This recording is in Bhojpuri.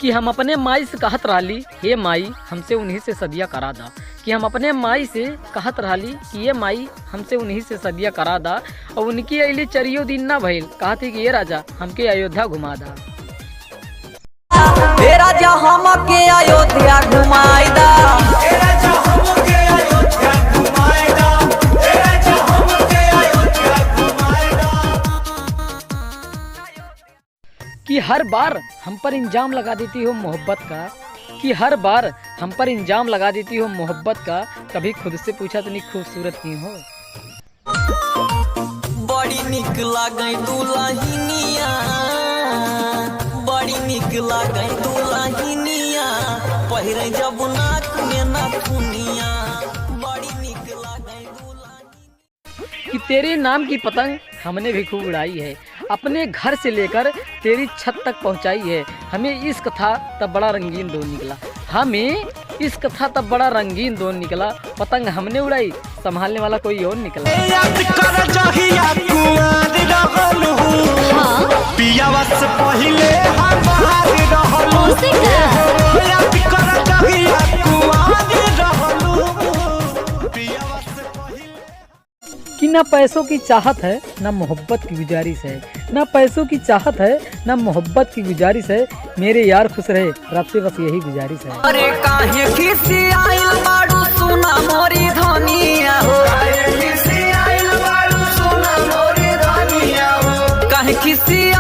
कि हम अपने माई से कहत रहली, हे माई हमसे उन्हीं से सदिया करा दा। कि हम अपने माई से कहत रहली कि ये माई हमसे उन्हीं से सदिया करा दा। और उनकी अली चरियो दिन ना भइल, कहती कि ये राजा हमके अयोध्या घुमा दा। हे राजा हमके अयोध्या घुमाई दा। कि हर बार हम पर इंजाम लगा देती हो मोहब्बत का, कि हर बार हम पर इंजाम लगा देती हो मोहब्बत का। कभी खुद से पूछा इतनी खूबसूरत क्यों हो। बड़ी निक लागई दुल्हनिया, बड़ी निक लागई दुल्हनिया, पहिरे जब नाक में नथुनिया, बड़ी निक लागई दुल्हनिया। कि तेरे नाम की पतंग हमने भी खूब उड़ाई है, अपने घर से लेकर तेरी छत तक पहुंचाई है। हमें इश्क था तब बड़ा रंगीन दौर निकला, हमें इश्क था तब बड़ा रंगीन दौर निकला। पतंग हमने उड़ाई, संभालने वाला कोई और निकला। कि ना पैसों की चाहत है ना मोहब्बत की गुजारिश है, ना पैसों की चाहत है ना मोहब्बत की गुजारिश है। मेरे यार खुश रहे रब से बस यही गुजारिश है। अरे काहे खिसी आइल बाड़ू सुना मोरी धनिया हो, काहे खिसी